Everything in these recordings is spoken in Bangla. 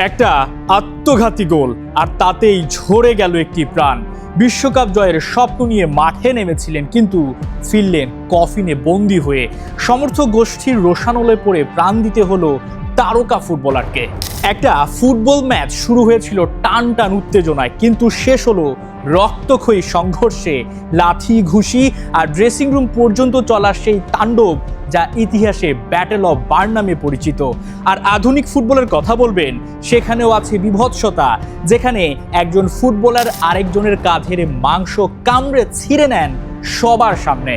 একটা আত্মঘাতী গোল আর তাতেই ঝরে গেল একটি প্রাণ। বিশ্বকাপ জয়ের স্বপ্ন নিয়ে মাঠে নেমেছিলেন, কিন্তু ফিরলেন কফিনে বন্দী হয়ে। সমর্থক গোষ্ঠীর রোষানলে পড়ে প্রাণ দিতে হলো তারকা ফুটবলারকে। একটা ফুটবল ম্যাচ শুরু হয়েছিল টান টান উত্তেজনায়, কিন্তু শেষ হলো রক্তক্ষয়ী সংঘর্ষে। লাঠি, ঘুষি আর ড্রেসিং রুম পর্যন্ত চলার সেই তাণ্ডব যা ইতিহাসে ব্যাটেল অফ বার্ন নামে পরিচিত। আর আধুনিক ফুটবলের কথা বলবেন, সেখানেও আছে বিভৎসতা, যেখানে একজন ফুটবলার আরেকজনের কাঁধের মাংস কামড়ে ছিঁড়ে নেন সবার সামনে।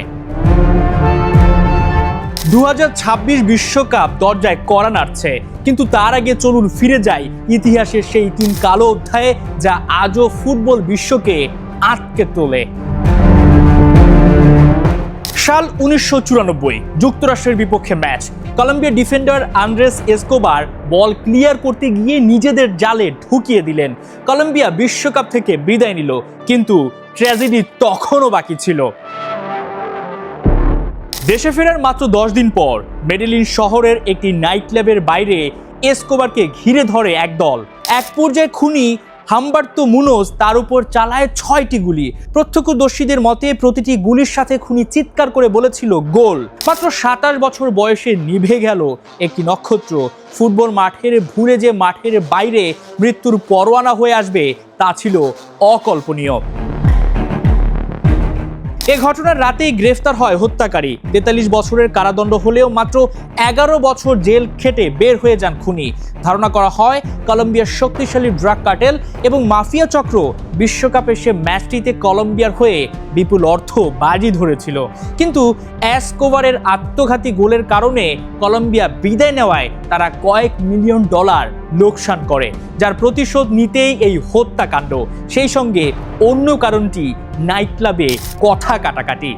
2026 বিশ্বকাপ দরজায় কড়া নাড়ছে, কিন্তু তার আগে চলুন ফিরে যাই ইতিহাসের সেই 3 কালো অধ্যায়ে, যা আজও ফুটবল বিশ্বকে আটকে তোলে। সাল 1994, যুক্তরাষ্ট্রের বিপক্ষে match. Colombia defender Andres Escobar ball clear করতে গিয়ে নিজেদের জালে ঢুকিয়ে দিলেন। কলম্বিয়া বিশ্বকাপ থেকে বিদায় নিল, কিন্তু ট্র্যাজেডি তখনও বাকি ছিল। দেশে ফেরার মাত্র 10 দিন পর মেডেলিন শহরের একটি নাইট ক্লাবের বাইরে এসকোবারকে ঘিরে ধরে একদল। এক পর্যায়ে খুনি হাম্বার্তো মুনোজ তার উপর চালায় 6টি গুলি। প্রত্যক্ষদর্শীদের মতে প্রতিটি গুলির সাথে খুনি চিৎকার করে বলেছিল গোল। মাত্র 27 বছর বয়সে নিভে গেল একটি নক্ষত্র। ফুটবল মাঠের ভুলে যে মাঠের বাইরে মৃত্যুর পরোয়ানা হয়ে আসবে, তা ছিল অকল্পনীয়। এ ঘটনার রাতেই গ্রেফতার হয় হত্যাকারী। 43 বছরের কারাদণ্ড হলেও মাত্র 11 বছর জেল খেটে বের হয়ে যান খুনি। ধারণা করা হয় কলম্বিয়ার শক্তিশালী ড্রাগ কার্টেল এবং মাফিয়া চক্র বিশ্বকাপের সে ম্যাচটিতে কলম্বিয়ার হয়ে বিপুল অর্থ বাজি ধরেছিল। কিন্তু এসকোবারের আত্মঘাতী গোলের কারণে কলম্বিয়া বিদায় নেওয়ায় তারা কয়েক মিলিয়ন ডলার লোকসান করে, যার প্রতিশোধ নিতেই এই হত্যাকাণ্ড। সেই সঙ্গে অন্য কারণটি নাইট ক্লাবে কথা কাটাকাটি।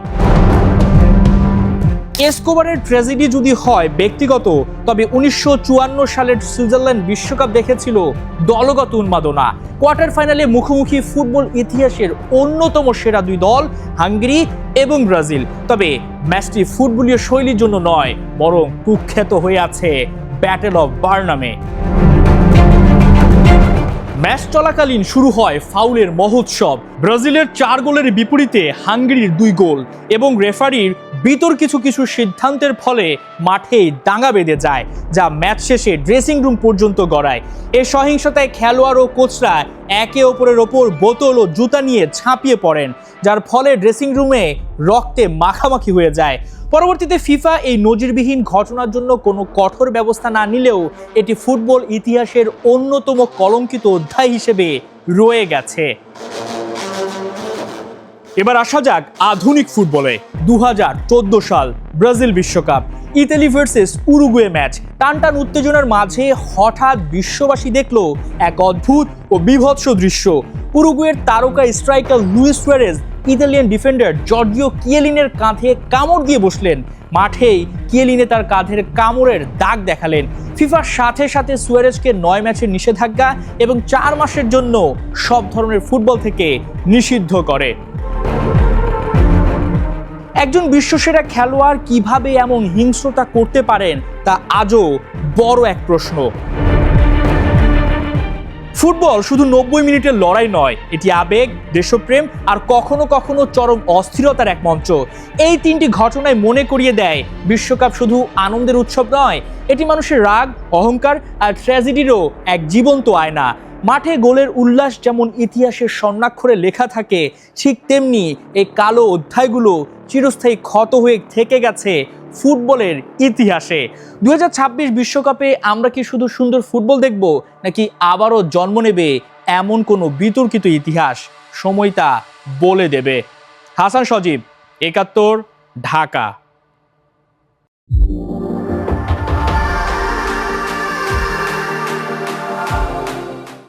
এসকোবারের ট্র্যাজেডি যদি হয় ব্যক্তিগত, তবে 1954 সালের সুইজারল্যান্ড বিশ্বকাপ দেখেছিল দলগত উন্মাদনা। কোয়ার্টার ফাইনালে মুখোমুখি ফুটবল ইতিহাসের অন্যতম সেরা 2 দল, হাঙ্গেরি এবং ব্রাজিল। তবে ম্যাচটি ফুটবলীয় শৈলীর জন্য নয়, বরং কুখ্যাত হয়ে আছে ব্যাটেল অফ বার্ন নামে। ম্যাচ চলাকালীন শুরু হয় ফাউলের মহোৎসব। ব্রাজিলের 4 গোলের বিপরীতে হাঙ্গেরির 2 গোল এবং রেফারির বিতর্কিত কিছু সিদ্ধান্তের ফলে মাঠেই দাঙ্গা বেঁধে যায়, যা ম্যাচ শেষে ড্রেসিং রুম পর্যন্ত গড়ায়। এই সহিংসতায় খেলোয়াড় ও কোচরা একে অপরের ওপর বোতল ও জুতা নিয়ে ঝাঁপিয়ে পড়েন, যার ফলে ড্রেসিং রুমে রক্তে মাখামাখি হয়ে যায়। পরবর্তীতে ফিফা এই নজিরবিহীন ঘটনার জন্য কোনো কঠোর ব্যবস্থা না নিলেও এটি ফুটবল ইতিহাসের অন্যতম কলঙ্কিত অধ্যায় হিসেবে রয়ে গেছে। এবার আসা যাক আধুনিক ফুটবলে। 2014 সাল ব্রাজিল বিশ্বকাপ, ইতালি ভার্সেস উরুগুয়ে ম্যাচ। টানটান উত্তেজনার মাঝে হঠাৎ বিশ্ববাসী দেখল এক অদ্ভুত ও বিভৎস দৃশ্য। উরুগুয়ের তারকা striker Luis Suarez Italian defender Giorgio কিয়েলিনের কাঁধে কামড় দিয়ে বসলেন। মাঠেই কিয়েলিনে তার কাঁধের কামড়ের দাগ দেখালেন। ফিফার সাথে সাথে সুয়ারেজকে 9 ম্যাচের নিষেধাজ্ঞা এবং 4 মাসের জন্য সব ধরনের ফুটবল থেকে নিষিদ্ধ করে। একজন বিশ্বসেরা খেলোয়াড় কিভাবে এমন হিংস্রতা করতে পারেন, তা আজও বড় এক প্রশ্ন। ফুটবল শুধু 90 মিনিটের লড়াই নয়, এটি আবেগ, দেশপ্রেম আর কখনো কখনো চরম অস্থিরতার এক মঞ্চ। এই 3টি ঘটনায় মনে করিয়ে দেয় বিশ্বকাপ শুধু আনন্দের উৎসব নয়, এটি মানুষের রাগ, অহংকার আর ট্র্যাজেডিরও এক জীবন্ত আয়না। মাঠে গোলের উল্লাস যেমন ইতিহাসের স্বর্ণাক্ষরে লেখা থাকে, ঠিক তেমনি এই কালো অধ্যায়গুলো চিরস্থায়ী ক্ষত হয়ে থেকে গেছে ফুটবলের ইতিহাসে। 2026 বিশ্বকাপে আমরা কি শুধু সুন্দর ফুটবল দেখব, নাকি আবারও জন্ম নেবে এমন কোনো বিতর্কিত ইতিহাস? সময় তা বলে দেবে। হাসান সজীব, 71, ঢাকা।